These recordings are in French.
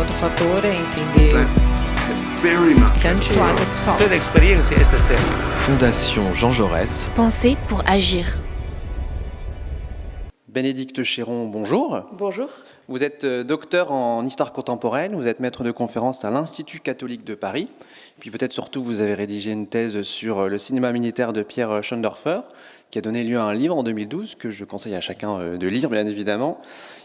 outro fator é entender Toda experiência é esta série. Fondation Jean Jaurès. Penser pour agir. Bénédicte Chéron, bonjour. Bonjour. Vous êtes docteur en histoire contemporaine, vous êtes maître de conférence à l'Institut catholique de Paris. Puis peut-être surtout, vous avez rédigé une thèse sur le cinéma militaire de Pierre Schoendorfer, qui a donné lieu à un livre en 2012, que je conseille à chacun de lire, bien évidemment.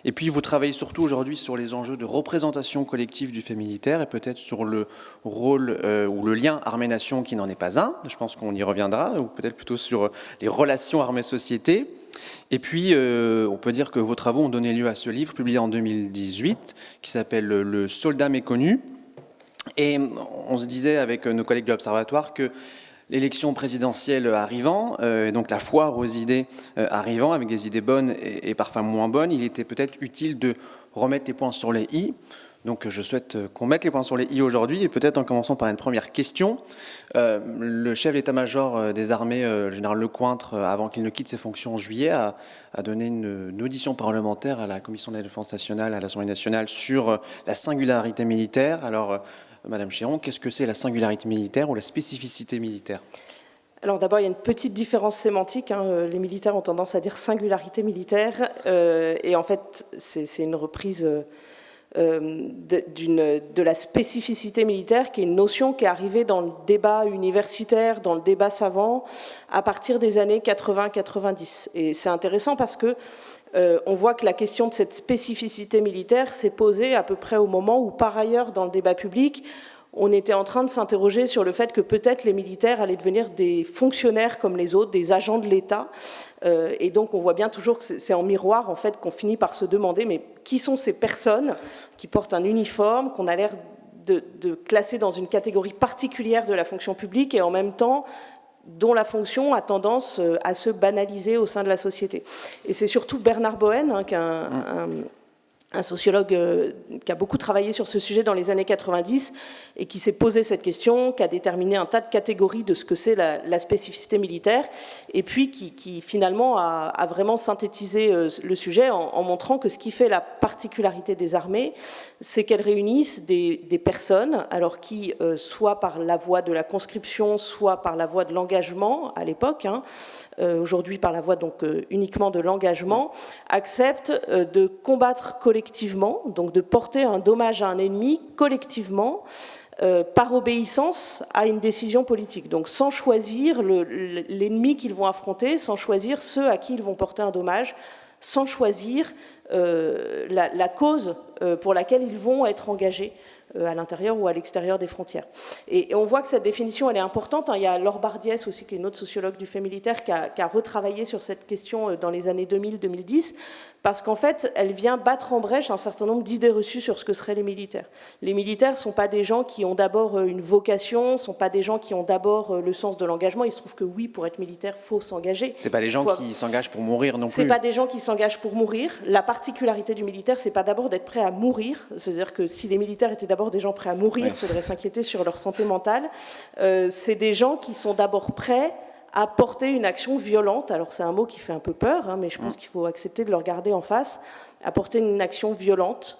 Et puis, vous travaillez surtout aujourd'hui sur les enjeux de représentation collective du fait militaire et peut-être sur le rôle ou le lien armée-nation qui n'en est pas un. Je pense qu'on y reviendra, ou peut-être plutôt sur les relations armée-société. Et puis, on peut dire que vos travaux ont donné lieu à ce livre publié en 2018, qui s'appelle « Le soldat méconnu ». Et on se disait avec nos collègues de l'Observatoire que l'élection présidentielle arrivant, donc la foire aux idées arrivant, avec des idées bonnes et parfois moins bonnes, il était peut-être utile de remettre les points sur les i. Donc je souhaite qu'on mette les points sur les i aujourd'hui, et peut-être en commençant par une première question. Le chef d'état-major des armées, le général Lecointre, avant qu'il ne quitte ses fonctions en juillet, a donné une audition parlementaire à la Commission de la Défense nationale, à l'Assemblée nationale, sur la singularité militaire. Alors, Madame Chéron, qu'est-ce que c'est la singularité militaire ou la spécificité militaire ? Alors d'abord, il y a une petite différence sémantique. Les militaires ont tendance à dire singularité militaire. Et en fait, c'est une reprise de la spécificité militaire, qui est une notion qui est arrivée dans le débat universitaire, dans le débat savant, à partir des années 80-90. Et c'est intéressant parce que on voit que la question de cette spécificité militaire s'est posée à peu près au moment où, par ailleurs, dans le débat public, on était en train de s'interroger sur le fait que peut-être les militaires allaient devenir des fonctionnaires comme les autres, des agents de l'État. Et donc on voit bien toujours que c'est en miroir en fait, qu'on finit par se demander mais qui sont ces personnes qui portent un uniforme, qu'on a l'air de classer dans une catégorie particulière de la fonction publique et en même temps dont la fonction a tendance à se banaliser au sein de la société. Et c'est surtout Bernard Bohen, qui est un sociologue qui a beaucoup travaillé sur ce sujet dans les années 90 et qui s'est posé cette question, qui a déterminé un tas de catégories de ce que c'est la spécificité militaire, et puis qui finalement a vraiment synthétisé le sujet en montrant que ce qui fait la particularité des armées, c'est qu'elles réunissent des personnes, alors qui, soit par la voie de la conscription, soit par la voie de l'engagement à l'époque, aujourd'hui par la voie donc uniquement de l'engagement, acceptent de combattre collectivement, donc de porter un dommage à un ennemi collectivement, par obéissance à une décision politique. Donc sans choisir l'ennemi qu'ils vont affronter, sans choisir ceux à qui ils vont porter un dommage, sans choisir la cause pour laquelle ils vont être engagés à l'intérieur ou à l'extérieur des frontières. Et on voit que cette définition, elle est importante. Il y a Laure Bardiès aussi, qui est une autre sociologue du fait militaire, qui a retravaillé sur cette question dans les années 2000-2010, parce qu'en fait, elle vient battre en brèche un certain nombre d'idées reçues sur ce que seraient les militaires. Les militaires ne sont pas des gens qui ont d'abord une vocation, ne sont pas des gens qui ont d'abord le sens de l'engagement. Il se trouve que oui, pour être militaire, il faut s'engager. Ce n'est pas des gens qui s'engagent pour mourir non plus. Ce n'est pas des gens qui s'engagent pour mourir. La particularité du militaire, ce n'est pas d'abord d'être prêt à mourir. C'est-à-dire que si les militaires étaient d'abord des gens prêts à mourir, il faudrait s'inquiéter sur leur santé mentale. C'est des gens qui sont d'abord prêts à porter une action violente. Alors c'est un mot qui fait un peu peur, mais je pense qu'il faut accepter de le regarder en face. À porter une action violente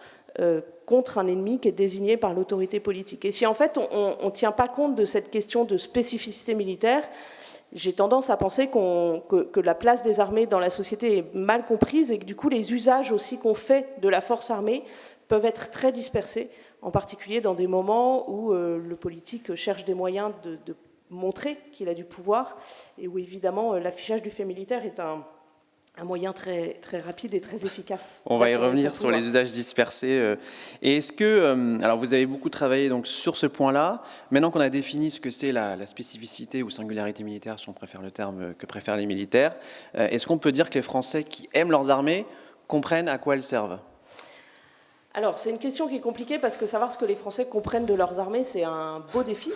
contre un ennemi qui est désigné par l'autorité politique. Et si en fait on ne tient pas compte de cette question de spécificité militaire, j'ai tendance à penser que la place des armées dans la société est mal comprise et que du coup les usages aussi qu'on fait de la force armée peuvent être très dispersés, en particulier dans des moments où le politique cherche des moyens de montrer qu'il a du pouvoir et où évidemment l'affichage du fait militaire est un moyen très, très rapide et très efficace. On va y revenir sur les usages dispersés. Et est-ce que, alors vous avez beaucoup travaillé donc sur ce point-là, maintenant qu'on a défini ce que c'est la spécificité ou singularité militaire, si on préfère le terme que préfèrent les militaires, est-ce qu'on peut dire que les Français qui aiment leurs armées comprennent à quoi elles servent ? Alors, c'est une question qui est compliquée parce que savoir ce que les Français comprennent de leurs armées, c'est un beau défi,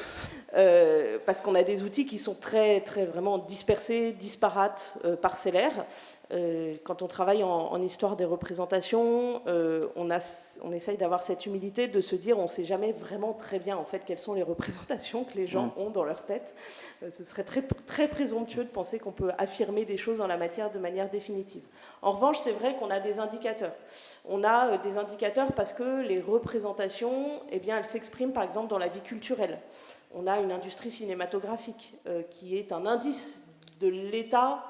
parce qu'on a des outils qui sont très, très vraiment dispersés, disparates, parcellaires. Quand on travaille en histoire des représentations, on essaye d'avoir cette humilité de se dire on ne sait jamais vraiment très bien en fait quelles sont les représentations que les gens ont dans leur tête. Ce serait très, très présomptueux de penser qu'on peut affirmer des choses en la matière de manière définitive. En revanche, c'est vrai qu'on a des indicateurs. On a des indicateurs parce que les représentations, eh bien, elles s'expriment par exemple dans la vie culturelle. On a une industrie cinématographique qui est un indice de l'état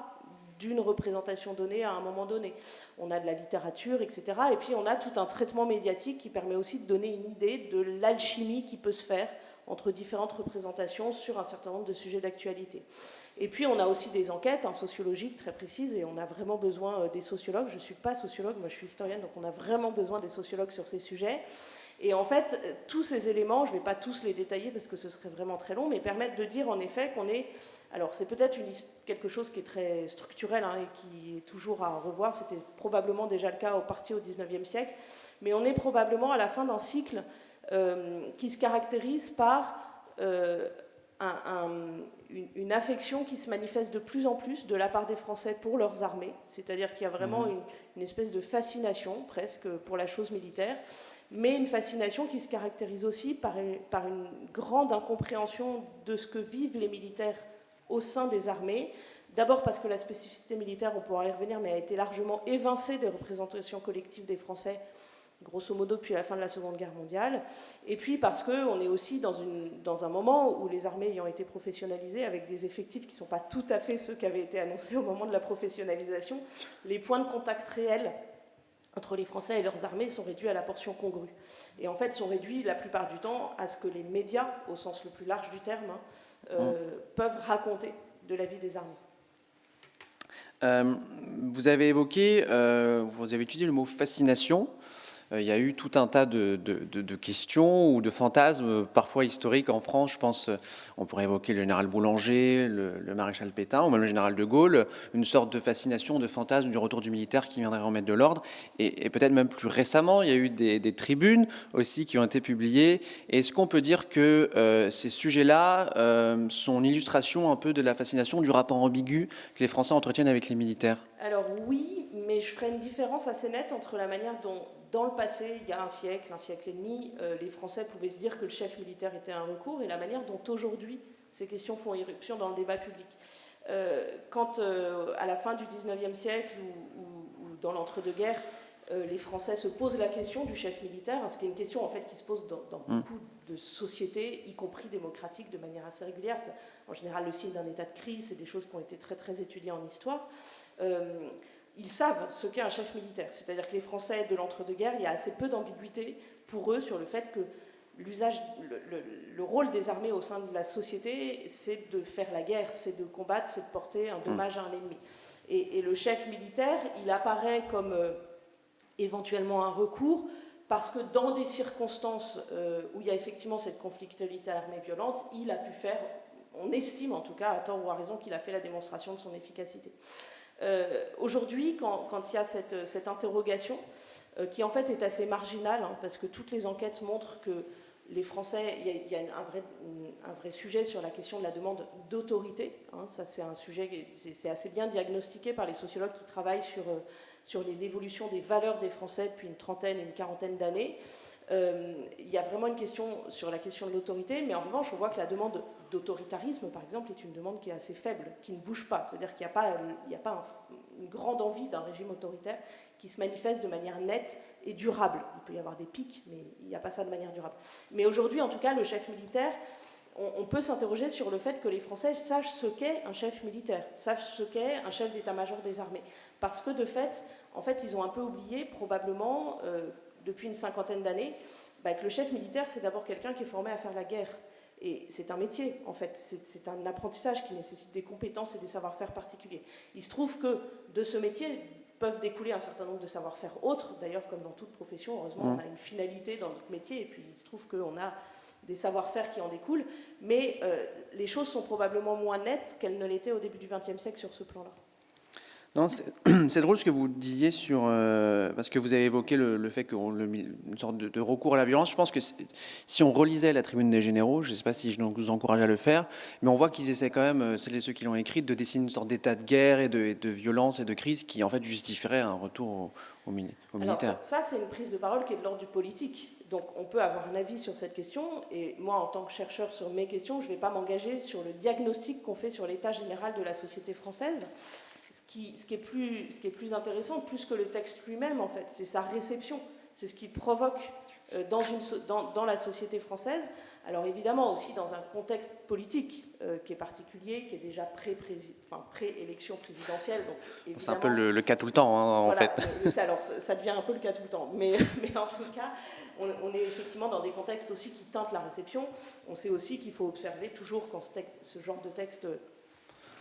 d'une représentation donnée à un moment donné. On a de la littérature, etc. Et puis on a tout un traitement médiatique qui permet aussi de donner une idée de l'alchimie qui peut se faire entre différentes représentations sur un certain nombre de sujets d'actualité. Et puis on a aussi des enquêtes sociologiques très précises et on a vraiment besoin des sociologues. Je ne suis pas sociologue, moi je suis historienne, donc on a vraiment besoin des sociologues sur ces sujets. Et en fait, tous ces éléments, je ne vais pas tous les détailler parce que ce serait vraiment très long, mais permettent de dire en effet qu'on est... Alors c'est peut-être quelque chose qui est très structurel et qui est toujours à revoir, c'était probablement déjà le cas au parti au XIXe siècle, mais on est probablement à la fin d'un cycle qui se caractérise par une affection qui se manifeste de plus en plus de la part des Français pour leurs armées, c'est-à-dire qu'il y a vraiment une espèce de fascination presque pour la chose militaire, mais une fascination qui se caractérise aussi par une grande incompréhension de ce que vivent les militaires au sein des armées. D'abord parce que la spécificité militaire, on pourra y revenir, mais a été largement évincée des représentations collectives des Français, grosso modo depuis la fin de la Seconde Guerre mondiale. Et puis parce qu'on est aussi dans un moment où les armées ayant été professionnalisées avec des effectifs qui ne sont pas tout à fait ceux qui avaient été annoncés au moment de la professionnalisation, les points de contact réels entre les Français et leurs armées sont réduits à la portion congrue. Et en fait sont réduits la plupart du temps à ce que les médias, au sens le plus large du terme, peuvent raconter de la vie des armées. Vous avez évoqué, vous avez utilisé le mot fascination. Il y a eu tout un tas de questions ou de fantasmes, parfois historiques en France. Je pense, on pourrait évoquer le général Boulanger, le maréchal Pétain, ou même le général de Gaulle, une sorte de fascination, de fantasme du retour du militaire qui viendrait remettre de l'ordre. Et peut-être même plus récemment, il y a eu des tribunes aussi qui ont été publiées. Est-ce qu'on peut dire que ces sujets-là sont l'illustration un peu de la fascination, du rapport ambigu que les Français entretiennent avec les militaires ? Alors oui, mais je ferai une différence assez nette entre la manière dont, dans le passé, il y a un siècle et demi, les Français pouvaient se dire que le chef militaire était un recours, et la manière dont aujourd'hui ces questions font irruption dans le débat public. Quand, à la fin du XIXe siècle ou dans l'entre-deux-guerres, les Français se posent la question du chef militaire, ce qui est une question en fait qui se pose dans beaucoup de sociétés, y compris démocratiques, de manière assez régulière. C'est en général le signe d'un état de crise, c'est des choses qui ont été très très étudiées en histoire. Ils savent ce qu'est un chef militaire. C'est-à-dire que les Français de l'entre-deux-guerres, il y a assez peu d'ambiguïté pour eux sur le fait que le rôle des armées au sein de la société, c'est de faire la guerre, c'est de combattre, c'est de porter un dommage à un ennemi. Et le chef militaire, il apparaît comme éventuellement un recours parce que dans des circonstances où il y a effectivement cette conflictualité armée violente, il a pu faire, on estime en tout cas, à tort ou à raison, qu'il a fait la démonstration de son efficacité. Aujourd'hui, quand il y a cette interrogation, qui en fait est assez marginale, parce que toutes les enquêtes montrent que les Français, il y a un vrai sujet sur la question de la demande d'autorité. Ça, c'est un sujet, c'est assez bien diagnostiqué par les sociologues qui travaillent sur l'évolution des valeurs des Français depuis une quarantaine d'années. Il y a vraiment une question sur la question de l'autorité, mais en revanche, on voit que la demande d'autoritarisme, par exemple, est une demande qui est assez faible, qui ne bouge pas. C'est-à-dire qu'il n'y a pas une grande envie d'un régime autoritaire qui se manifeste de manière nette et durable. Il peut y avoir des pics, mais il n'y a pas ça de manière durable. Mais aujourd'hui, en tout cas, le chef militaire, on peut s'interroger sur le fait que les Français sachent ce qu'est un chef militaire, sachent ce qu'est un chef d'état-major des armées. Parce que, de fait, en fait, ils ont un peu oublié, probablement, depuis une cinquantaine d'années, que le chef militaire, c'est d'abord quelqu'un qui est formé à faire la guerre. Et c'est un métier, en fait. C'est un apprentissage qui nécessite des compétences et des savoir-faire particuliers. Il se trouve que de ce métier peuvent découler un certain nombre de savoir-faire autres. D'ailleurs, comme dans toute profession, heureusement, on a une finalité dans notre métier. Et puis, il se trouve qu'on a des savoir-faire qui en découlent. Mais les choses sont probablement moins nettes qu'elles ne l'étaient au début du XXe siècle sur ce plan-là. Non, c'est drôle ce que vous disiez sur parce que vous avez évoqué le fait une sorte de recours à la violence. Je pense que si on relisait la Tribune des Généraux, je ne sais pas si je vous encourage à le faire, mais on voit qu'ils essaient quand même, celles et ceux qui l'ont écrite, de dessiner une sorte d'état de guerre et de violence et de crise qui en fait justifierait un retour aux militaires. Alors ça c'est une prise de parole qui est de l'ordre du politique. Donc on peut avoir un avis sur cette question, et moi en tant que chercheur sur mes questions, je ne vais pas m'engager sur le diagnostic qu'on fait sur l'état général de la société française. Ce qui est plus intéressant, plus que le texte lui-même, en fait, c'est sa réception. C'est ce qui provoque dans la société française. Alors évidemment aussi dans un contexte politique qui est particulier, qui est déjà pré-élection présidentielle. C'est un peu le cas tout le temps, hein, en fait. Alors ça devient un peu le cas tout le temps. Mais en tout cas, on est effectivement dans des contextes aussi qui teintent la réception. On sait aussi qu'il faut observer toujours quand ce genre de texte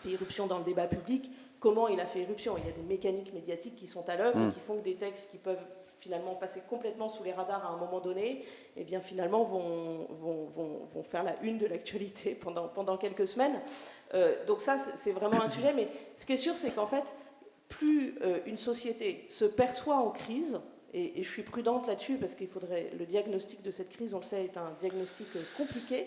fait irruption dans le débat public, comment il a fait irruption. Il y a des mécaniques médiatiques qui sont à l'œuvre et qui font que des textes qui peuvent finalement passer complètement sous les radars à un moment donné, eh bien finalement vont faire la une de l'actualité pendant quelques semaines. Donc ça, c'est vraiment un sujet. Mais ce qui est sûr, c'est qu'en fait, plus une société se perçoit en crise, et je suis prudente là-dessus parce qu'il faudrait, le diagnostic de cette crise, on le sait, est un diagnostic compliqué.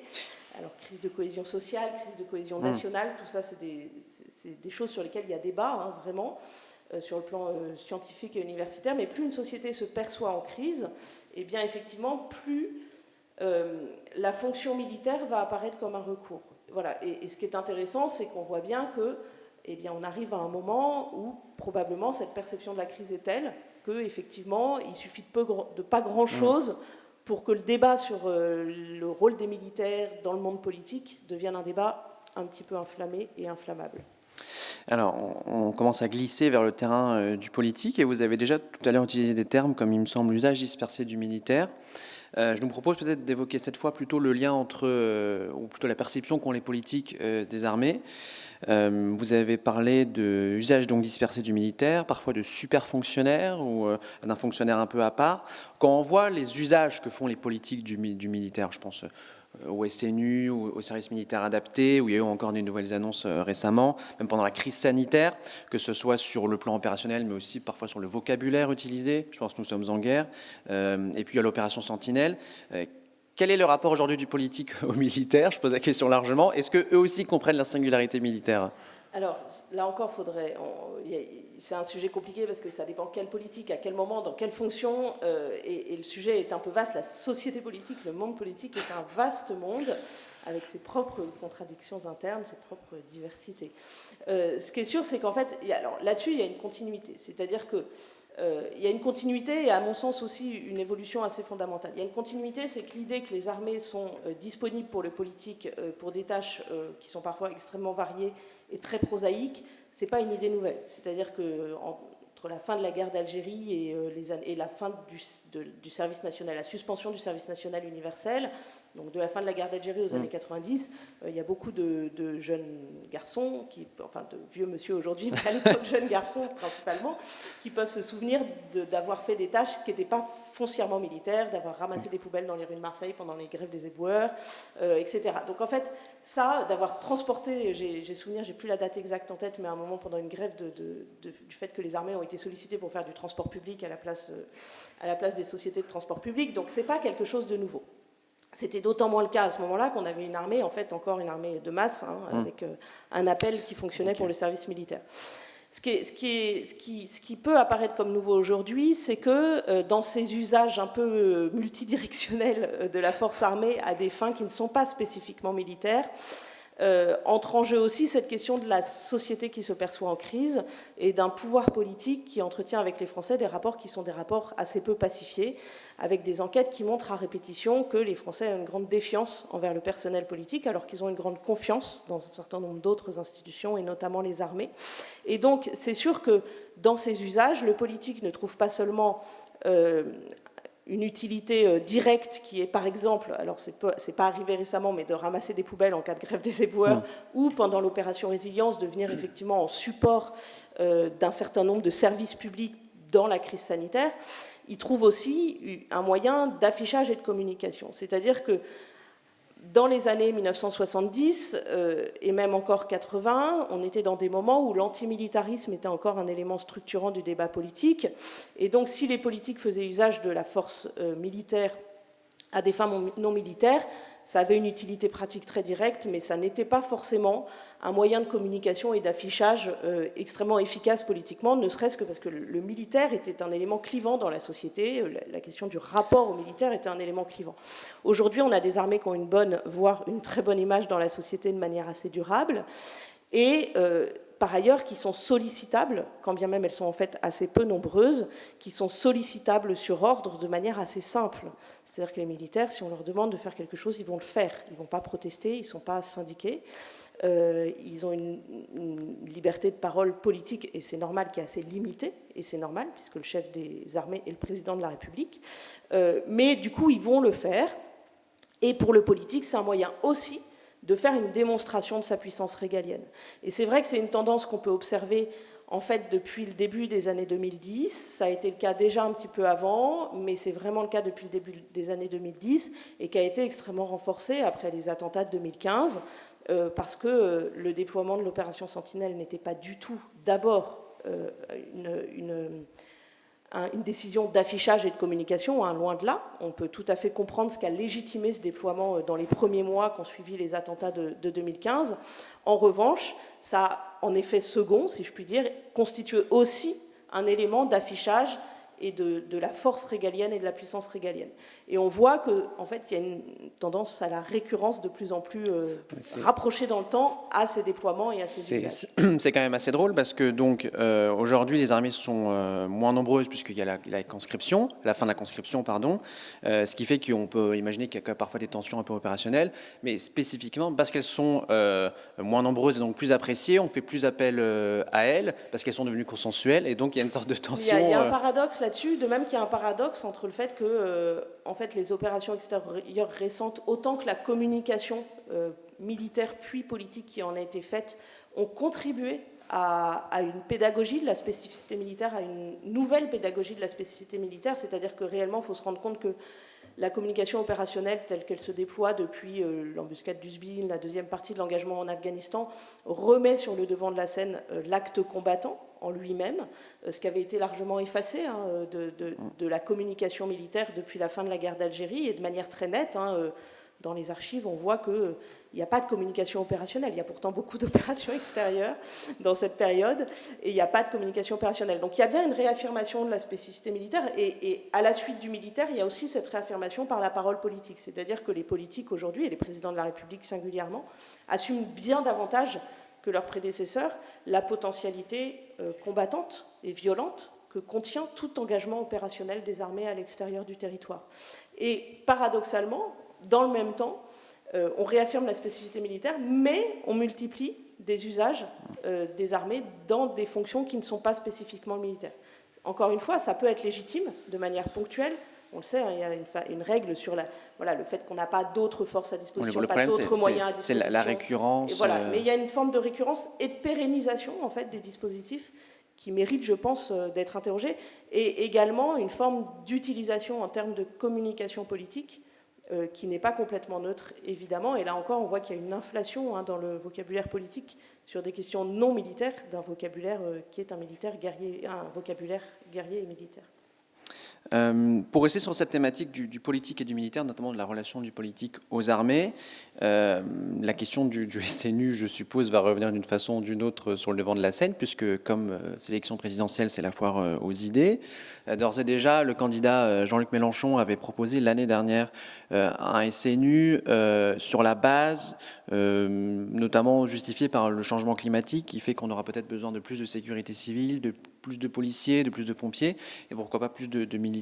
Alors, crise de cohésion sociale, crise de cohésion nationale, tout ça, c'est des choses sur lesquelles il y a débat, hein, vraiment, sur le plan scientifique et universitaire. Mais plus une société se perçoit en crise, eh bien, effectivement, plus la fonction militaire va apparaître comme un recours. Voilà. Et ce qui est intéressant, c'est qu'on voit bien que, eh bien, on arrive à un moment où, probablement, cette perception de la crise est telle qu'effectivement, il suffit de pas grand-chose pour que le débat sur le rôle des militaires dans le monde politique devienne un débat un petit peu enflammé et inflammable. Alors, on commence à glisser vers le terrain du politique, et vous avez déjà tout à l'heure utilisé des termes comme, il me semble, l'usage dispersé du militaire. Je nous propose peut-être d'évoquer cette fois plutôt le lien entre, ou plutôt la perception qu'ont les politiques des armées. Vous avez parlé de usage donc dispersé du militaire, parfois de super fonctionnaire ou d'un fonctionnaire un peu à part. Quand on voit les usages que font les politiques du militaire, je pense au SNU, au service militaire adapté, où il y a eu encore des nouvelles annonces récemment, même pendant la crise sanitaire, que ce soit sur le plan opérationnel, mais aussi parfois sur le vocabulaire utilisé. Je pense que nous sommes en guerre. Et puis à l'opération Sentinelle. Quel est le rapport aujourd'hui du politique aux militaires? Je pose la question largement. Est-ce qu'eux aussi comprennent la singularité militaire? Alors, là encore, c'est un sujet compliqué parce que ça dépend quelle politique, à quel moment, dans quelle fonction, et le sujet est un peu vaste. La société politique, le monde politique est un vaste monde avec ses propres contradictions internes, ses propres diversités. Ce qui est sûr, c'est qu'en fait, là-dessus, il y a une continuité. C'est-à-dire que il y a une continuité et à mon sens aussi une évolution assez fondamentale. Il y a une continuité, c'est que l'idée que les armées sont disponibles pour le politique, pour des tâches qui sont parfois extrêmement variées et très prosaïques, c'est pas une idée nouvelle. C'est-à-dire que entre la fin de la guerre d'Algérie et la fin du service national, la suspension du service national universel, donc de la fin de la guerre d'Algérie aux années 90, il y a beaucoup de jeunes garçons, enfin de vieux monsieur aujourd'hui, mais à l'époque jeunes garçons principalement, qui peuvent se souvenir d'avoir fait des tâches qui n'étaient pas foncièrement militaires, d'avoir ramassé des poubelles dans les rues de Marseille pendant les grèves des éboueurs, etc. Donc en fait, ça, d'avoir transporté, j'ai souvenir, j'ai plus la date exacte en tête, mais à un moment pendant une grève du fait que les armées ont été sollicitées pour faire du transport public à la place des sociétés de transport public, donc c'est pas quelque chose de nouveau. C'était d'autant moins le cas à ce moment-là qu'on avait une armée, en fait encore une armée de masse, avec un appel qui fonctionnait pour le service militaire. Ce qui peut apparaître comme nouveau aujourd'hui, c'est que dans ces usages un peu multidirectionnels de la force armée à des fins qui ne sont pas spécifiquement militaires, entre en jeu aussi cette question de la société qui se perçoit en crise et d'un pouvoir politique qui entretient avec les Français des rapports qui sont des rapports assez peu pacifiés, avec des enquêtes qui montrent à répétition que les Français ont une grande défiance envers le personnel politique alors qu'ils ont une grande confiance dans un certain nombre d'autres institutions et notamment les armées. Et donc c'est sûr que dans ces usages, le politique ne trouve pas seulement une utilité directe qui est par exemple, alors c'est pas arrivé récemment, mais de ramasser des poubelles en cas de grève des éboueurs, ou pendant l'opération Résilience de venir effectivement en support d'un certain nombre de services publics dans la crise sanitaire, il trouve aussi un moyen d'affichage et de communication. C'est-à-dire que Dans les années 1970 et même encore 80, on était dans des moments où l'antimilitarisme était encore un élément structurant du débat politique. Et donc, si les politiques faisaient usage de la force militaire à des fins non militaires, ça avait une utilité pratique très directe, mais ça n'était pas forcément un moyen de communication et d'affichage extrêmement efficace politiquement, ne serait-ce que parce que le militaire était un élément clivant dans la société, la question du rapport au militaire était un élément clivant. Aujourd'hui, on a des armées qui ont une bonne, voire une très bonne image dans la société de manière assez durable, et par ailleurs qui sont sollicitables, quand bien même elles sont en fait assez peu nombreuses, qui sont sollicitables sur ordre de manière assez simple. C'est-à-dire que les militaires, si on leur demande de faire quelque chose, ils vont le faire. Ils ne vont pas protester, ils ne sont pas syndiqués. Ils ont une liberté de parole politique, et c'est normal, qui est assez limitée, et c'est normal, puisque le chef des armées est le président de la République. Mais du coup, ils vont le faire. Et pour le politique, c'est un moyen aussi de faire une démonstration de sa puissance régalienne. Et c'est vrai que c'est une tendance qu'on peut observer en fait depuis le début des années 2010. Ça a été le cas déjà un petit peu avant, mais c'est vraiment le cas depuis le début des années 2010 et qui a été extrêmement renforcé après les attentats de 2015 parce que le déploiement de l'opération Sentinelle n'était pas du tout d'abord une décision d'affichage et de communication, hein, loin de là. On peut tout à fait comprendre ce qu'a légitimé ce déploiement dans les premiers mois qui ont suivi les attentats de 2015. En revanche, ça a, en effet second, si je puis dire, constitué aussi un élément d'affichage et de la force régalienne et de la puissance régalienne. Et on voit qu'en fait, il y a une tendance à la récurrence de plus en plus rapprochée dans le temps à ces déploiements et à ces usages. C'est quand même assez drôle parce que donc aujourd'hui, les armées sont moins nombreuses puisqu'il y a la conscription, la fin de la conscription, pardon, ce qui fait qu'on peut imaginer qu'il y a parfois des tensions un peu opérationnelles, mais spécifiquement parce qu'elles sont moins nombreuses et donc plus appréciées, on fait plus appel à elles parce qu'elles sont devenues consensuelles et donc il y a une sorte de tension. Il y a un paradoxe là-dessus, de même qu'il y a un paradoxe entre le fait que en fait, les opérations extérieures récentes, autant que la communication militaire puis politique qui en a été faite, ont contribué à une pédagogie de la spécificité militaire, à une nouvelle pédagogie de la spécificité militaire, c'est-à-dire que réellement, il faut se rendre compte que la communication opérationnelle telle qu'elle se déploie depuis l'embuscade d'Uzbin, la deuxième partie de l'engagement en Afghanistan, remet sur le devant de la scène l'acte combattant en lui-même, ce qui avait été largement effacé de la communication militaire depuis la fin de la guerre d'Algérie, et de manière très nette, dans les archives, on voit qu'il n'y a pas de communication opérationnelle. Il y a pourtant beaucoup d'opérations extérieures dans cette période, et il n'y a pas de communication opérationnelle. Donc il y a bien une réaffirmation de la spécificité militaire, et à la suite du militaire, il y a aussi cette réaffirmation par la parole politique. C'est-à-dire que les politiques aujourd'hui, et les présidents de la République singulièrement, assument bien davantage que leurs prédécesseurs la potentialité combattante et violente que contient tout engagement opérationnel des armées à l'extérieur du territoire. Et paradoxalement, dans le même temps, on réaffirme la spécificité militaire, mais on multiplie des usages des armées dans des fonctions qui ne sont pas spécifiquement militaires. Encore une fois, ça peut être légitime de manière ponctuelle. On le sait, il y a une règle sur le fait qu'on n'a pas d'autres forces à disposition, pas d'autres moyens à disposition. C'est la récurrence. Et voilà. Mais il y a une forme de récurrence et de pérennisation en fait, des dispositifs qui méritent, je pense, d'être interrogés, et également une forme d'utilisation en termes de communication politique qui n'est pas complètement neutre, évidemment. Et là encore, on voit qu'il y a une inflation dans le vocabulaire politique sur des questions non militaires d'un vocabulaire qui est un vocabulaire guerrier et militaire. Pour rester sur cette thématique du politique et du militaire, notamment de la relation du politique aux armées, la question du SNU, je suppose, va revenir d'une façon ou d'une autre sur le devant de la scène, puisque comme c'est l'élection présidentielle, c'est la foire aux idées. D'ores et déjà, le candidat Jean-Luc Mélenchon avait proposé l'année dernière un SNU sur la base, notamment justifié par le changement climatique, qui fait qu'on aura peut-être besoin de plus de sécurité civile, de plus de policiers, de plus de pompiers, et pourquoi pas plus de militaires.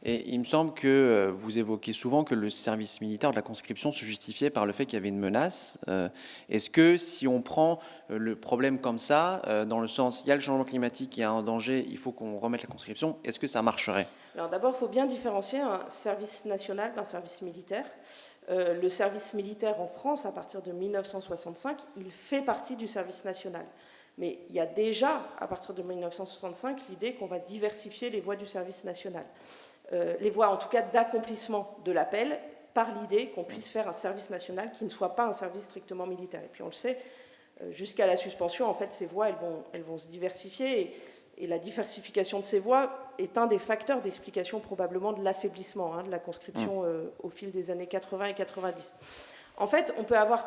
Et il me semble que vous évoquez souvent que le service militaire de la conscription se justifiait par le fait qu'il y avait une menace. Est-ce que si on prend le problème comme ça, dans le sens, il y a le changement climatique, il y a un danger, il faut qu'on remette la conscription, est-ce que ça marcherait ? Alors d'abord, il faut bien différencier un service national d'un service militaire. Le service militaire en France, à partir de 1965, il fait partie du service national. Mais il y a déjà, à partir de 1965, l'idée qu'on va diversifier les voies du service national. Les voies, en tout cas, d'accomplissement de l'appel par l'idée qu'on puisse faire un service national qui ne soit pas un service strictement militaire. Et puis on le sait, jusqu'à la suspension, en fait, ces voies, elles vont se diversifier, et la diversification de ces voies est un des facteurs d'explication probablement de l'affaiblissement de la conscription au fil des années 80 et 90. En fait, on peut avoir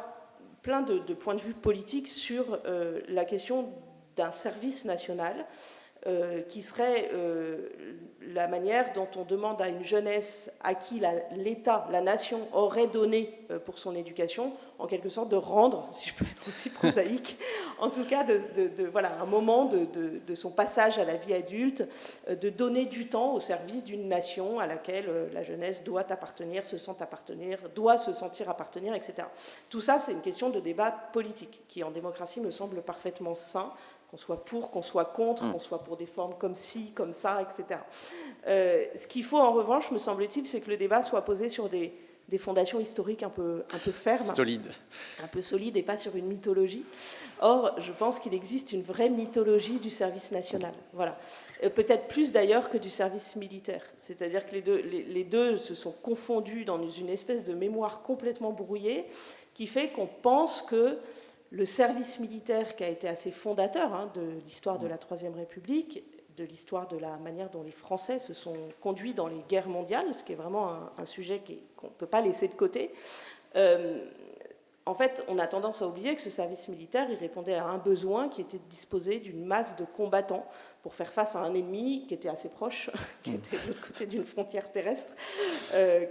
plein de points de vue politiques sur la question d'un service national qui serait la manière dont on demande à une jeunesse à qui l'État, la nation, aurait donné pour son éducation, en quelque sorte de rendre, si je peux être aussi prosaïque, en tout cas voilà, un moment de son passage à la vie adulte, de donner du temps au service d'une nation à laquelle la jeunesse doit appartenir, se sent appartenir, doit se sentir appartenir, etc. Tout ça, c'est une question de débat politique qui, en démocratie, me semble parfaitement sain, qu'on soit pour, qu'on soit contre, qu'on soit pour des formes comme ci, comme ça, etc. Ce qu'il faut, en revanche, me semble-t-il, c'est que le débat soit posé sur des fondations historiques un peu fermes. Solide. Un peu solides et pas sur une mythologie. Or, je pense qu'il existe une vraie mythologie du service national. Voilà. Peut-être plus d'ailleurs que du service militaire. C'est-à-dire que les deux se sont confondus dans une espèce de mémoire complètement brouillée qui fait qu'on pense que le service militaire, qui a été assez fondateur de l'histoire de la Troisième République, de l'histoire de la manière dont les Français se sont conduits dans les guerres mondiales, ce qui est vraiment un sujet qu'on ne peut pas laisser de côté. En fait, on a tendance à oublier que ce service militaire, il répondait à un besoin qui était de disposer d'une masse de combattants pour faire face à un ennemi qui était assez proche, qui était de l'autre côté d'une frontière terrestre,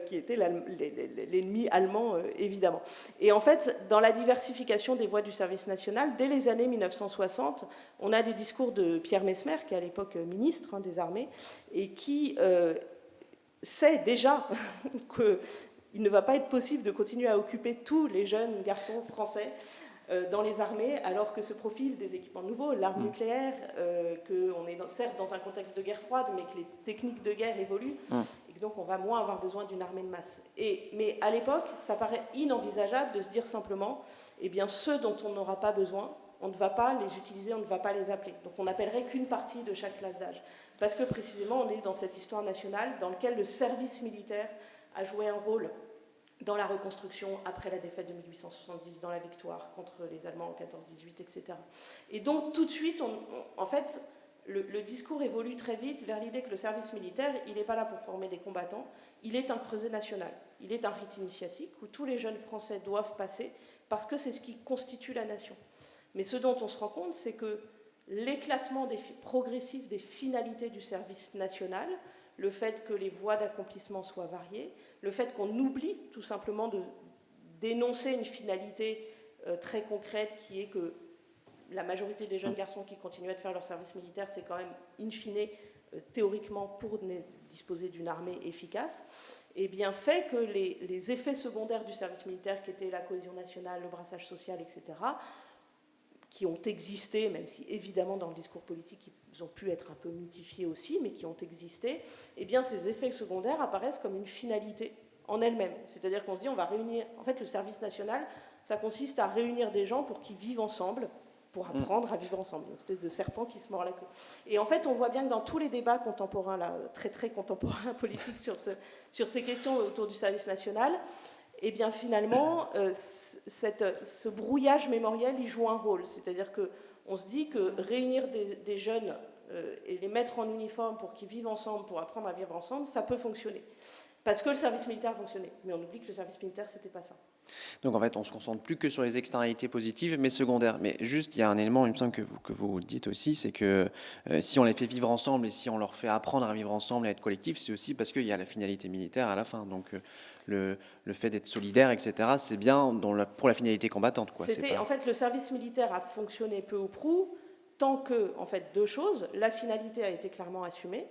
qui était l'ennemi allemand, évidemment. Et en fait, dans la diversification des voies du service national, dès les années 1960, on a des discours de Pierre Messmer, qui est à l'époque ministre des Armées, et qui sait déjà qu'il ne va pas être possible de continuer à occuper tous les jeunes garçons français dans les armées, alors que se profilent des équipements nouveaux, l'arme nucléaire, qu'on est certes dans un contexte de guerre froide, mais que les techniques de guerre évoluent, et que donc on va moins avoir besoin d'une armée de masse. Mais à l'époque, ça paraît inenvisageable de se dire simplement, eh bien, ceux dont on n'aura pas besoin, on ne va pas les utiliser, on ne va pas les appeler. Donc on n'appellerait qu'une partie de chaque classe d'âge. Parce que précisément, on est dans cette histoire nationale dans laquelle le service militaire a joué un rôle dans la reconstruction après la défaite de 1870, dans la victoire contre les Allemands en 14-18, etc. Et donc, tout de suite, en fait, le discours évolue très vite vers l'idée que le service militaire, il n'est pas là pour former des combattants, il est un creuset national, il est un rite initiatique où tous les jeunes Français doivent passer parce que c'est ce qui constitue la nation. Mais ce dont on se rend compte, c'est que l'éclatement progressif des finalités du service national, le fait que les voies d'accomplissement soient variées, le fait qu'on oublie tout simplement de dénoncer une finalité très concrète qui est que la majorité des jeunes garçons qui continuent à faire leur service militaire, c'est quand même in fine, théoriquement, pour disposer d'une armée efficace, et bien fait que les effets secondaires du service militaire, qui étaient la cohésion nationale, le brassage social, etc., qui ont existé, même si évidemment dans le discours politique ils ont pu être un peu mythifiés aussi, mais qui ont existé, eh bien ces effets secondaires apparaissent comme une finalité en elle-même. C'est-à-dire qu'on se dit on va réunir, en fait le service national, ça consiste à réunir des gens pour qu'ils vivent ensemble, pour apprendre à vivre ensemble, une espèce de serpent qui se mord la queue. Et en fait on voit bien que dans tous les débats contemporains, là, très très contemporains politiques sur ces questions autour du service national, et bien finalement, ce brouillage mémoriel, il joue un rôle. C'est-à-dire qu'on se dit que réunir des jeunes et les mettre en uniforme pour qu'ils vivent ensemble, pour apprendre à vivre ensemble, ça peut fonctionner. Parce que le service militaire fonctionnait. Mais on oublie que le service militaire, c'était pas ça. Donc en fait, on ne se concentre plus que sur les externalités positives, mais secondaires. Mais juste, il y a un élément, il me semble, que vous dites aussi, c'est que si on les fait vivre ensemble et si on leur fait apprendre à vivre ensemble et à être collectif, c'est aussi parce qu'il y a la finalité militaire à la fin. Donc le fait d'être solidaire, etc., c'est bien pour la finalité combattante, quoi. En fait, le service militaire a fonctionné peu ou prou, tant que, en fait, deux choses. La finalité a été clairement assumée.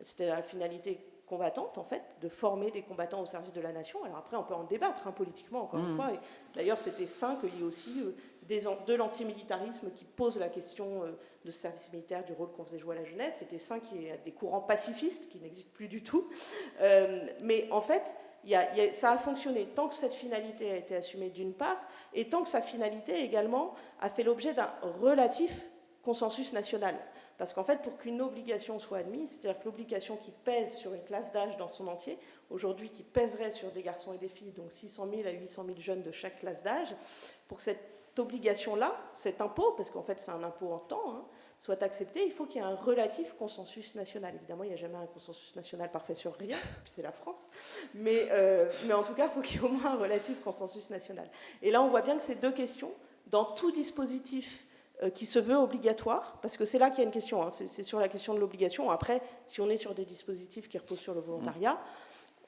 C'était la finalité combattante, en fait, de former des combattants au service de la nation. Alors après, on peut en débattre politiquement, encore une fois. Et d'ailleurs, c'était sain qu'il y ait aussi de l'antimilitarisme qui pose la question de ce service militaire, du rôle qu'on faisait jouer à la jeunesse. C'était sain qu'il y ait des courants pacifistes qui n'existent plus du tout. Mais en fait, ça a fonctionné tant que cette finalité a été assumée d'une part, et tant que sa finalité également a fait l'objet d'un relatif consensus national. Parce qu'en fait, pour qu'une obligation soit admise, c'est-à-dire que l'obligation qui pèse sur une classe d'âge dans son entier, aujourd'hui qui pèserait sur des garçons et des filles, donc 600 000 à 800 000 jeunes de chaque classe d'âge, pour que cette obligation-là, cet impôt, parce qu'en fait c'est un impôt en temps, soit accepté, il faut qu'il y ait un relatif consensus national. Évidemment, il n'y a jamais un consensus national parfait sur rien, puis c'est la France, mais en tout cas, il faut qu'il y ait au moins un relatif consensus national. Et là, on voit bien que ces deux questions, dans tout dispositif qui se veut obligatoire, parce que c'est là qu'il y a une question, c'est sur la question de l'obligation. Après, si on est sur des dispositifs qui reposent sur le volontariat,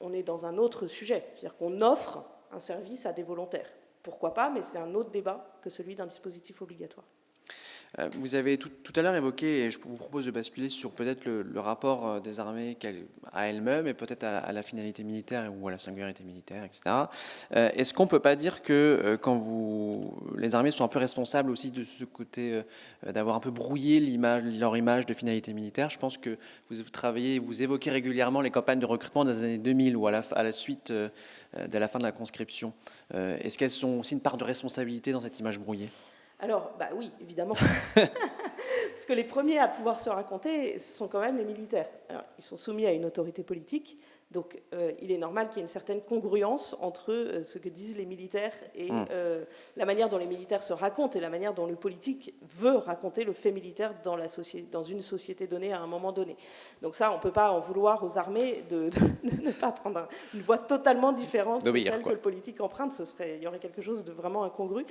on est dans un autre sujet, c'est-à-dire qu'on offre un service à des volontaires. Pourquoi pas, mais c'est un autre débat que celui d'un dispositif obligatoire. Vous avez tout à l'heure évoqué, et je vous propose de basculer sur peut-être le rapport des armées à elles-mêmes et peut-être à la finalité militaire ou à la singularité militaire, etc. Est-ce qu'on ne peut pas dire que les armées sont un peu responsables aussi de ce côté d'avoir un peu brouillé leur image de finalité militaire? Je pense que vous évoquez régulièrement les campagnes de recrutement des années 2000 ou à la suite de la fin de la conscription. Est-ce qu'elles ont aussi une part de responsabilité dans cette image brouillée? Alors, oui, évidemment. Parce que les premiers à pouvoir se raconter, ce sont quand même les militaires. Alors, ils sont soumis à une autorité politique, donc il est normal qu'il y ait une certaine congruence entre ce que disent les militaires et la manière dont les militaires se racontent et la manière dont le politique veut raconter le fait militaire dans une société donnée à un moment donné. Donc ça, on ne peut pas en vouloir aux armées de ne pas prendre une voie totalement différente de celle que le politique emprunte. Il y aurait quelque chose de vraiment incongru.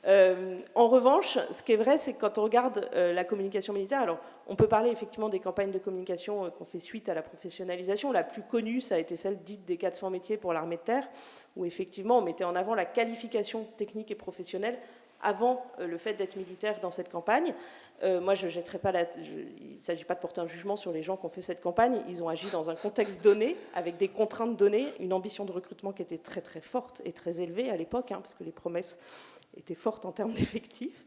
En revanche, ce qui est vrai, c'est que quand on regarde la communication militaire, alors on peut parler effectivement des campagnes de communication qu'on fait suite à la professionnalisation. La plus connue, ça a été celle dite des 400 métiers pour l'armée de terre, où effectivement on mettait en avant la qualification technique et professionnelle avant le fait d'être militaire dans cette campagne. Moi, je jetterai pas il ne s'agit pas de porter un jugement sur les gens qui ont fait cette campagne. Ils ont agi dans un contexte donné, avec des contraintes données, une ambition de recrutement qui était très très forte et très élevée à l'époque, parce que les promesses était forte en termes d'effectifs,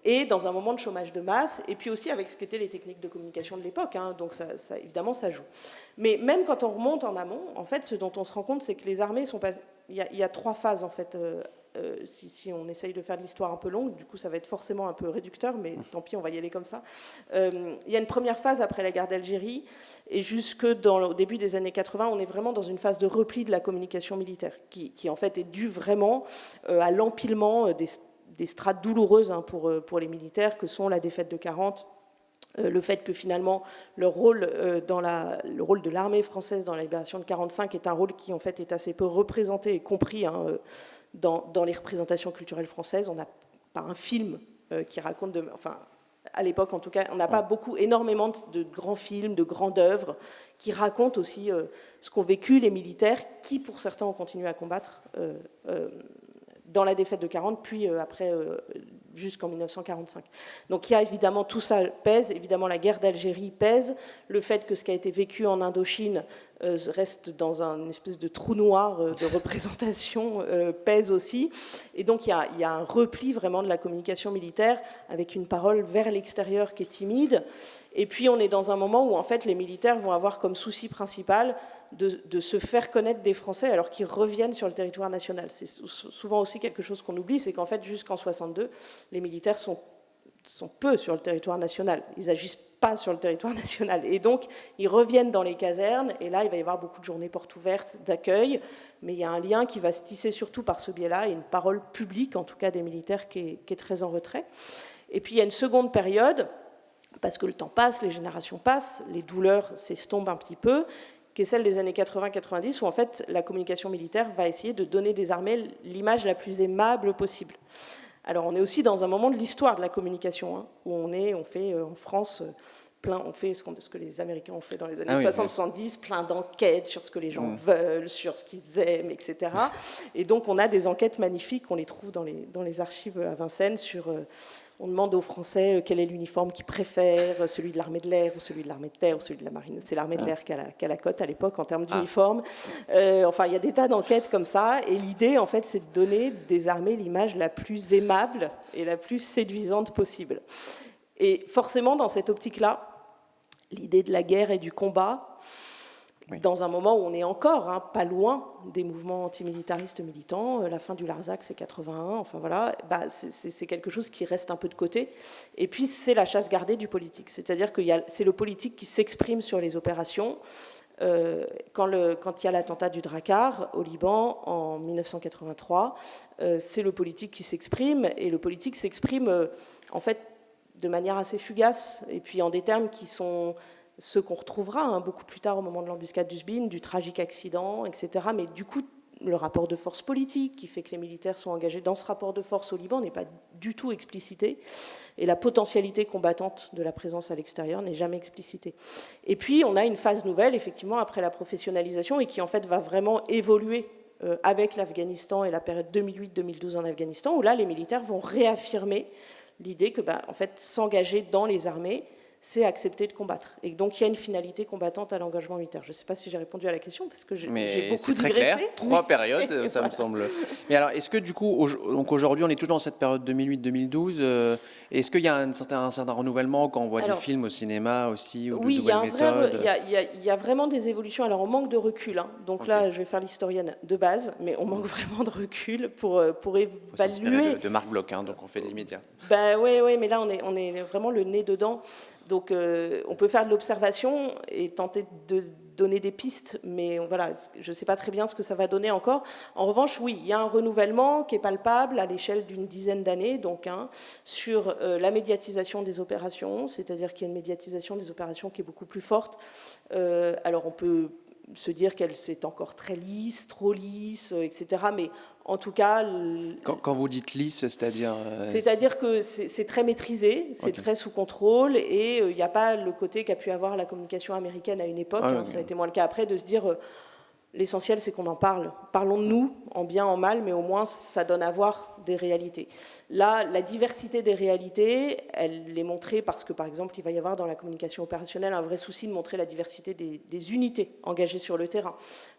et dans un moment de chômage de masse, et puis aussi avec ce qu'étaient les techniques de communication de l'époque, donc ça, évidemment ça joue. Mais même quand on remonte en amont, en fait, ce dont on se rend compte, c'est que les armées sont pas... Il y a trois phases, en fait, si on essaye de faire de l'histoire un peu longue, du coup ça va être forcément un peu réducteur, mais tant pis, on va y aller comme ça. Il y a une première phase après la guerre d'Algérie, et jusque au début des années 80, on est vraiment dans une phase de repli de la communication militaire, qui en fait est due vraiment à l'empilement des strates douloureuses pour les militaires, que sont la défaite de 40, le fait que finalement le rôle de l'armée française dans la libération de 45 est un rôle qui en fait est assez peu représenté et compris dans les représentations culturelles françaises. On n'a pas un film qui raconte, à l'époque en tout cas, on n'a pas énormément de grands films, de grandes œuvres qui racontent aussi ce qu'ont vécu les militaires qui, pour certains, ont continué à combattre dans la défaite de 40, puis après jusqu'en 1945. Donc il y a évidemment tout ça pèse, évidemment la guerre d'Algérie pèse, le fait que ce qui a été vécu en Indochine reste dans un espèce de trou noir de représentation pèse aussi, et donc il y a un repli vraiment de la communication militaire avec une parole vers l'extérieur qui est timide, et puis on est dans un moment où en fait les militaires vont avoir comme souci principal de se faire connaître des Français alors qu'ils reviennent sur le territoire national. C'est souvent aussi quelque chose qu'on oublie, c'est qu'en fait jusqu'en 62, les militaires sont peu sur le territoire national. Ils n'agissent pas sur le territoire national. Et donc, ils reviennent dans les casernes, et là, il va y avoir beaucoup de journées portes ouvertes, d'accueil, mais il y a un lien qui va se tisser surtout par ce biais-là, et une parole publique, en tout cas des militaires, qui est très en retrait. Et puis, il y a une seconde période, parce que le temps passe, les générations passent, les douleurs s'estompent un petit peu, qui est celle des années 80-90, où en fait, la communication militaire va essayer de donner des armées l'image la plus aimable possible. Alors on est aussi dans un moment de l'histoire de la communication, où on fait en France on fait ce que les Américains ont fait dans les années 60-70, plein d'enquêtes sur ce que les gens veulent, sur ce qu'ils aiment, etc. Et donc on a des enquêtes magnifiques, on les trouve dans les archives à Vincennes sur... On demande aux Français quel est l'uniforme qu'ils préfèrent, celui de l'armée de l'air ou celui de l'armée de terre ou celui de la marine. C'est l'armée de l'air qui a la cote à l'époque en termes d'uniforme. Enfin, il y a des tas d'enquêtes comme ça. Et l'idée, en fait, c'est de donner des armées l'image la plus aimable et la plus séduisante possible. Et forcément, dans cette optique-là, l'idée de la guerre et du combat, dans un moment où on est encore pas loin des mouvements antimilitaristes militants. La fin du Larzac, c'est 81, enfin voilà, c'est quelque chose qui reste un peu de côté. Et puis, c'est la chasse gardée du politique, c'est-à-dire que c'est le politique qui s'exprime sur les opérations. Quand il y a l'attentat du Drakkar au Liban en 1983, c'est le politique qui s'exprime, et le politique s'exprime en fait de manière assez fugace, et puis en des termes qui sont ceux qu'on retrouvera beaucoup plus tard au moment de l'embuscade d'Uzbin, du tragique accident, etc. Mais du coup, le rapport de force politique qui fait que les militaires sont engagés dans ce rapport de force au Liban n'est pas du tout explicité, et la potentialité combattante de la présence à l'extérieur n'est jamais explicitée. Et puis, on a une phase nouvelle, effectivement, après la professionnalisation, et qui en fait va vraiment évoluer avec l'Afghanistan et la période 2008-2012 en Afghanistan, où là, les militaires vont réaffirmer l'idée que, en fait, s'engager dans les armées, c'est accepter de combattre. Et donc, il y a une finalité combattante à l'engagement militaire. Je ne sais pas si j'ai répondu à la question, parce que j'ai beaucoup digressé. C'est très clair, 3 périodes, ça me semble. Mais alors, est-ce que du coup, aujourd'hui, on est toujours dans cette période 2008-2012, est-ce qu'il y a un certain renouvellement quand on voit du film au cinéma aussi, ou de nouvelles méthodes? Il y a vraiment des évolutions. Alors, on manque de recul. Donc là, je vais faire l'historienne de base, mais on manque vraiment de recul pour évaluer. De Marc Bloch, donc on fait de l'immédiat. Oui, mais là, on est vraiment le nez dedans. Donc, on peut faire de l'observation et tenter de donner des pistes, mais voilà, je ne sais pas très bien ce que ça va donner encore. En revanche, oui, il y a un renouvellement qui est palpable à l'échelle d'une dizaine d'années, donc, sur la médiatisation des opérations, c'est-à-dire qu'il y a une médiatisation des opérations qui est beaucoup plus forte. Alors, on peut se dire qu'elle c'est encore très lisse, trop lisse, etc. Mais en tout cas... Quand vous dites lisse, c'est-à-dire... C'est-à-dire que c'est très maîtrisé, c'est très sous contrôle, et il n'y a pas le côté qu'a pu avoir la communication américaine à une époque, ça a été moins le cas après, de se dire... L'essentiel, c'est qu'on en parle. Parlons de nous, en bien, en mal, mais au moins, ça donne à voir des réalités. Là, la diversité des réalités, elle est montrée parce que, par exemple, il va y avoir dans la communication opérationnelle un vrai souci de montrer la diversité des unités engagées sur le terrain.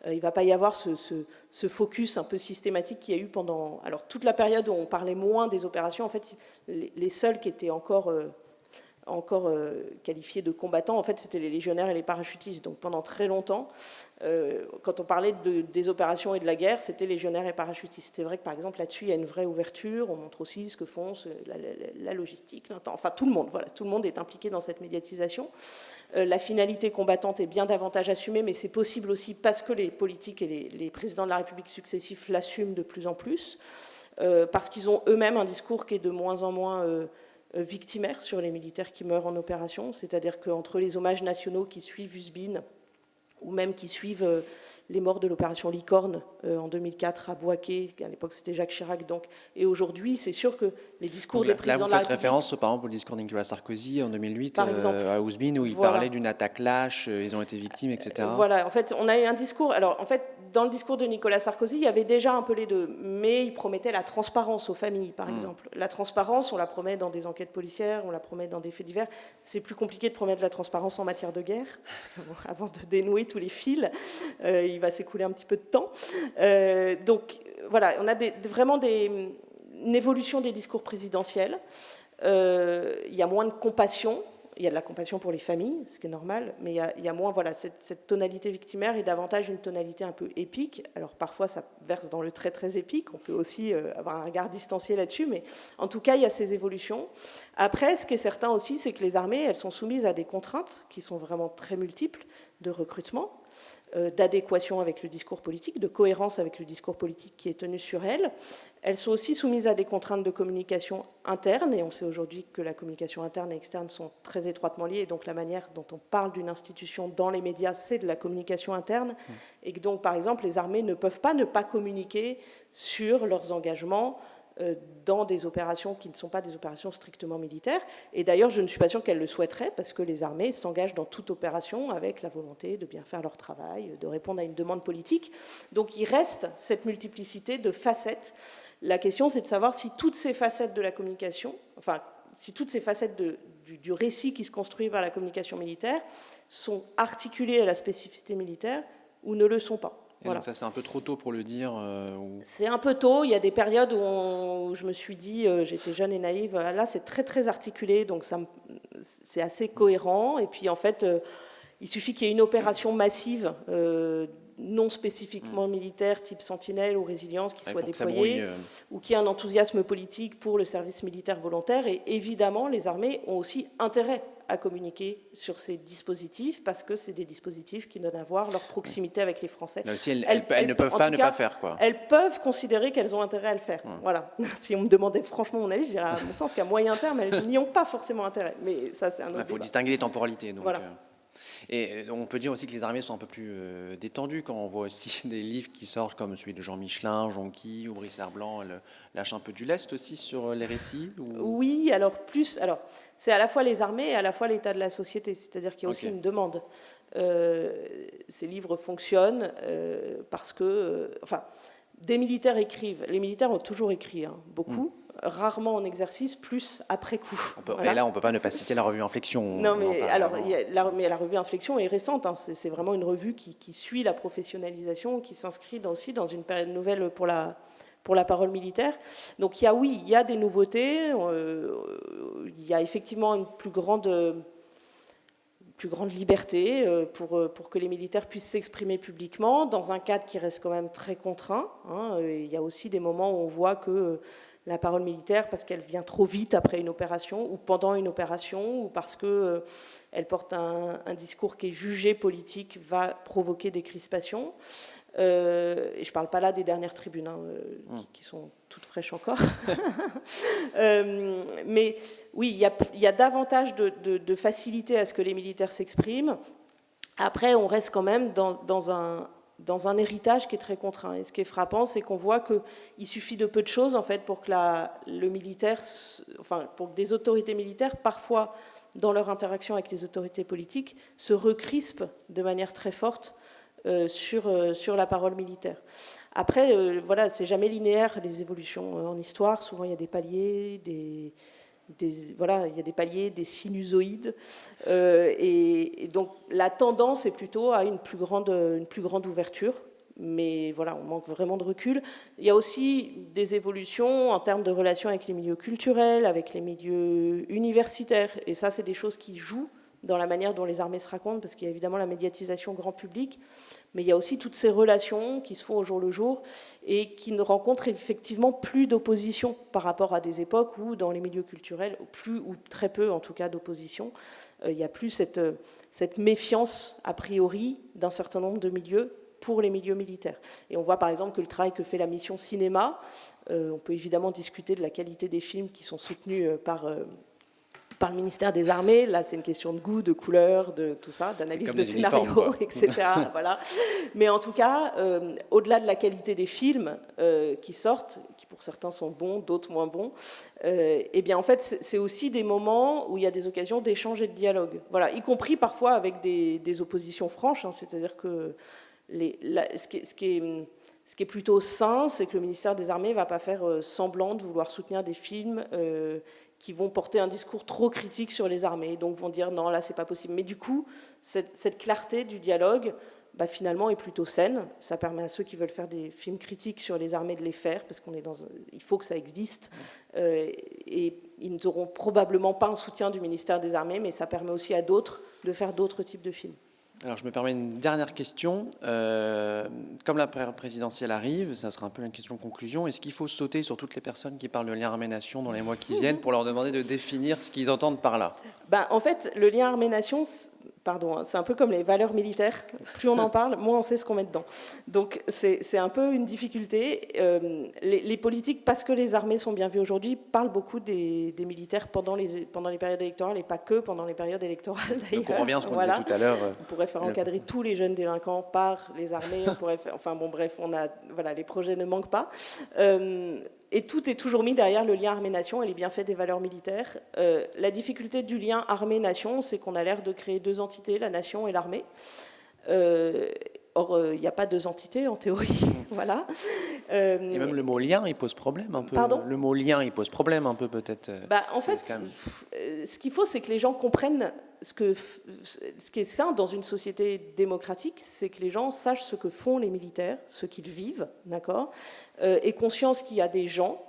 Il ne va pas y avoir ce focus un peu systématique qu'il y a eu pendant... Alors, toute la période où on parlait moins des opérations, en fait, les seuls qui étaient encore qualifiés de combattants, en fait, c'était les légionnaires et les parachutistes. Donc, pendant très longtemps, quand on parlait des opérations et de la guerre, c'était légionnaires et parachutistes. C'est vrai que, par exemple, là-dessus, il y a une vraie ouverture. On montre aussi ce que font la logistique, enfin, tout le monde. Voilà, tout le monde est impliqué dans cette médiatisation. La finalité combattante est bien davantage assumée, mais c'est possible aussi parce que les politiques et les présidents de la République successifs l'assument de plus en plus, parce qu'ils ont eux-mêmes un discours qui est de moins en moins... victimaire sur les militaires qui meurent en opération, c'est-à-dire qu'entre les hommages nationaux qui suivent Uzbin, ou même qui suivent les morts de l'opération Licorne en 2004 à Bouaké, à l'époque c'était Jacques Chirac, donc, et aujourd'hui c'est sûr que les discours des présidents de la République... Là vous faites référence par exemple au discours de Nicolas Sarkozy en 2008 à Uzbin, où il parlait d'une attaque lâche, ils ont été victimes, etc. Voilà, en fait on a eu un discours, alors en fait dans le discours de Nicolas Sarkozy, il y avait déjà un peu les deux, mais il promettait la transparence aux familles, par exemple. La transparence, on la promet dans des enquêtes policières, on la promet dans des faits divers. C'est plus compliqué de promettre la transparence en matière de guerre, parce que, avant de dénouer tous les fils, il va s'écouler un petit peu de temps. Donc voilà, on a vraiment une évolution des discours présidentiels. Il y a moins de compassion. Il y a de la compassion pour les familles, ce qui est normal, mais il y a moins, voilà, cette tonalité victimaire et davantage une tonalité un peu épique. Alors parfois, ça verse dans le très très épique. On peut aussi avoir un regard distancié là-dessus, mais en tout cas, il y a ces évolutions. Après, ce qui est certain aussi, c'est que les armées, elles sont soumises à des contraintes qui sont vraiment très multiples de recrutement, d'adéquation avec le discours politique, de cohérence avec le discours politique qui est tenu sur elles. Elles sont aussi soumises à des contraintes de communication interne, et on sait aujourd'hui que la communication interne et externe sont très étroitement liées, et donc la manière dont on parle d'une institution dans les médias, c'est de la communication interne, et que donc, par exemple, les armées ne peuvent pas ne pas communiquer sur leurs engagements dans des opérations qui ne sont pas des opérations strictement militaires. Et d'ailleurs, je ne suis pas sûre qu'elles le souhaiteraient, parce que les armées s'engagent dans toute opération avec la volonté de bien faire leur travail, de répondre à une demande politique. Donc il reste cette multiplicité de facettes. La question, c'est de savoir si toutes ces facettes de la communication, enfin, si toutes ces facettes du récit qui se construit par la communication militaire sont articulées à la spécificité militaire ou ne le sont pas. Voilà. Donc ça, c'est un peu trop tôt pour le dire C'est un peu tôt. Il y a des périodes où je me suis dit, j'étais jeune et naïve, là c'est très très articulé, donc c'est assez cohérent. Et puis en fait, Il suffit qu'il y ait une opération massive, non spécifiquement militaire, type Sentinelle ou Résilience, qui soit déployée, ou qu'il y ait un enthousiasme politique pour le service militaire volontaire. Et évidemment, les armées ont aussi intérêt à communiquer sur ces dispositifs, parce que c'est des dispositifs qui donnent à voir leur proximité avec les Français. Là aussi, elles ne peuvent pas ne pas faire, quoi. Elles peuvent considérer qu'elles ont intérêt à le faire. Voilà. Si on me demandait franchement mon avis, je dirais à mon sens qu'à moyen terme, elles n'y ont pas forcément intérêt. Mais ça, c'est un autre débat. Il faut distinguer les temporalités. Donc, voilà. Et on peut dire aussi que les armées sont un peu plus détendues quand on voit aussi des livres qui sortent comme celui de Jean Michelin, Jonqui ou Brice Herblanc, lâche un peu du lest aussi sur les récits ou... Oui, alors c'est à la fois les armées et à la fois l'état de la société, c'est-à-dire qu'il y a aussi une demande. Ces livres fonctionnent parce que... des militaires écrivent. Les militaires ont toujours écrit, beaucoup. Rarement en exercice, plus après coup. Voilà. Et là, on ne peut pas ne pas citer la revue Inflexion. Non, mais la revue Inflexion est récente. C'est vraiment une revue qui suit la professionnalisation, qui s'inscrit aussi dans une période nouvelle pour la parole militaire. Donc il y a des nouveautés. Il y a effectivement une plus grande liberté pour que les militaires puissent s'exprimer publiquement dans un cadre qui reste quand même très contraint. Il y a aussi des moments où on voit que la parole militaire, parce qu'elle vient trop vite après une opération ou pendant une opération, ou parce qu'elle porte un discours qui est jugé politique, va provoquer des crispations. Et je ne parle pas là des dernières tribunes, qui sont toutes fraîches encore. Mais oui, il y a davantage de facilité à ce que les militaires s'expriment. Après, on reste quand même dans un héritage qui est très contraint. Et ce qui est frappant, c'est qu'on voit qu'il suffit de peu de choses en fait, pour que pour que des autorités militaires, parfois dans leur interaction avec les autorités politiques, se recrispent de manière très forte sur la parole militaire. Après, c'est jamais linéaire, les évolutions en histoire. Souvent, il y a des paliers, il y a des paliers, des sinusoïdes. Et donc, la tendance est plutôt à une plus grande ouverture. Mais voilà, on manque vraiment de recul. Il y a aussi des évolutions en termes de relations avec les milieux culturels, avec les milieux universitaires. Et ça, c'est des choses qui jouent dans la manière dont les armées se racontent, parce qu'il y a évidemment la médiatisation grand public, mais il y a aussi toutes ces relations qui se font au jour le jour et qui ne rencontrent effectivement plus d'opposition par rapport à des époques où, dans les milieux culturels, plus ou très peu en tout cas d'opposition, il n'y a plus cette méfiance a priori d'un certain nombre de milieux pour les milieux militaires. Et on voit par exemple que le travail que fait la mission cinéma, on peut évidemment discuter de la qualité des films qui sont soutenus par le ministère des Armées. Là, c'est une question de goût, de couleur, de tout ça, d'analyse de scénario, etc. Voilà. Mais en tout cas, au-delà de la qualité des films qui sortent, qui pour certains sont bons, d'autres moins bons, eh bien, en fait, c'est aussi des moments où il y a des occasions d'échange et de dialogue. Voilà, y compris parfois avec des oppositions franches. C'est-à-dire que ce qui est plutôt sain, c'est que le ministère des Armées ne va pas faire semblant de vouloir soutenir des films qui vont porter un discours trop critique sur les armées, donc vont dire non, là, c'est pas possible. Mais du coup, cette clarté du dialogue, finalement, est plutôt saine. Ça permet à ceux qui veulent faire des films critiques sur les armées de les faire, parce il faut que ça existe. Et ils n'auront probablement pas un soutien du ministère des Armées, mais ça permet aussi à d'autres de faire d'autres types de films. Alors, je me permets une dernière question. Comme la période présidentielle arrive, ça sera un peu une question de conclusion. Est-ce qu'il faut sauter sur toutes les personnes qui parlent de lien armée-nation dans les mois qui viennent pour leur demander de définir ce qu'ils entendent par là ? En fait, le lien armée-nation, c'est un peu comme les valeurs militaires. Plus on en parle, moins on sait ce qu'on met dedans. Donc, c'est un peu une difficulté. Les politiques, parce que les armées sont bien vues aujourd'hui, parlent beaucoup des militaires pendant les périodes électorales et pas que pendant les périodes électorales, d'ailleurs. Donc, on revient à ce qu'on disait tout à l'heure. On pourrait faire encadrer tous les jeunes délinquants par les armées. On pourrait faire, les projets ne manquent pas. Et tout est toujours mis derrière le lien armée-nation et les bienfaits des valeurs militaires. La difficulté du lien armée-nation, c'est qu'on a l'air de créer deux entités, la nation et l'armée. Or, il n'y a pas deux entités, en théorie. Voilà. Et même le mot lien, il pose problème un peu. Pardon ? Le mot lien, il pose problème un peu, peut-être. En fait, ce qu'il faut, c'est que les gens comprennent ce qui est sain dans une société démocratique, c'est que les gens sachent ce que font les militaires, ce qu'ils vivent, d'accord, et conscience qu'il y a des gens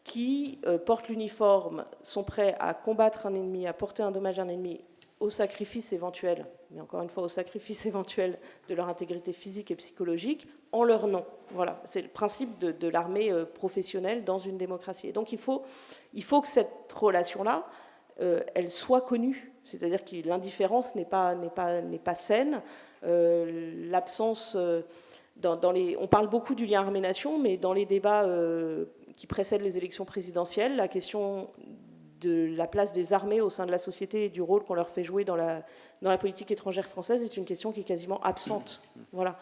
qui portent l'uniforme, sont prêts à combattre un ennemi, à porter un dommage à un ennemi au sacrifice éventuel, mais encore une fois au sacrifice éventuel de leur intégrité physique et psychologique, en leur nom. Voilà, c'est le principe de l'armée professionnelle dans une démocratie. Et donc il faut que cette relation-là, elle soit connue. C'est-à-dire que l'indifférence n'est pas saine. L'absence, on parle beaucoup du lien armée-nation, mais dans les débats qui précèdent les élections présidentielles, la question de la place des armées au sein de la société et du rôle qu'on leur fait jouer dans la politique étrangère française est une question qui est quasiment absente. Voilà.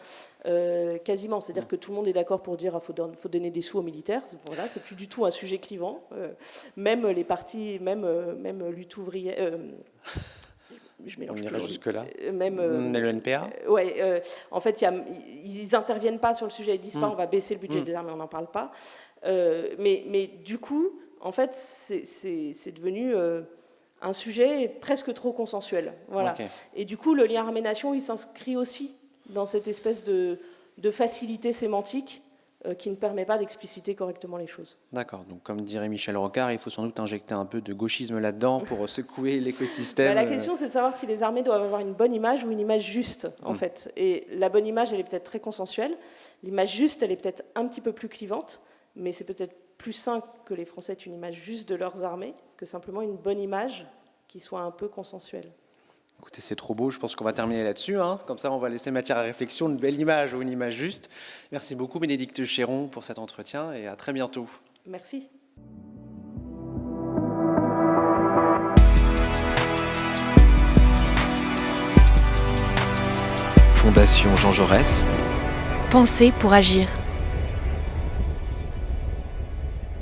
Quasiment. C'est-à-dire que tout le monde est d'accord pour dire qu'il faut donner des sous aux militaires. Voilà, c'est plus du tout un sujet clivant. Même les partis, même lutte ouvrière... je mélange on ira toujours. jusque-là. Même le NPA. En fait, ils n'interviennent pas sur le sujet. Ils disent pas on va baisser le budget des armées, on n'en parle pas. Mais du coup, en fait, c'est devenu un sujet presque trop consensuel. Voilà. Okay. Et du coup, le lien armée-nation, il s'inscrit aussi dans cette espèce de facilité sémantique qui ne permet pas d'expliciter correctement les choses. D'accord. Donc, comme dirait Michel Rocard, il faut sans doute injecter un peu de gauchisme là-dedans pour secouer l'écosystème. La question, c'est de savoir si les armées doivent avoir une bonne image ou une image juste, en fait. Et la bonne image, elle est peut-être très consensuelle. L'image juste, elle est peut-être un petit peu plus clivante, mais c'est peut-être plus sain que les Français aient une image juste de leurs armées que simplement une bonne image qui soit un peu consensuelle. Écoutez, c'est trop beau, je pense qu'on va terminer là-dessus. Comme ça, on va laisser matière à réflexion, une belle image ou une image juste. Merci beaucoup, Bénédicte Chéron, pour cet entretien et à très bientôt. Merci. Fondation Jean Jaurès. Penser pour agir.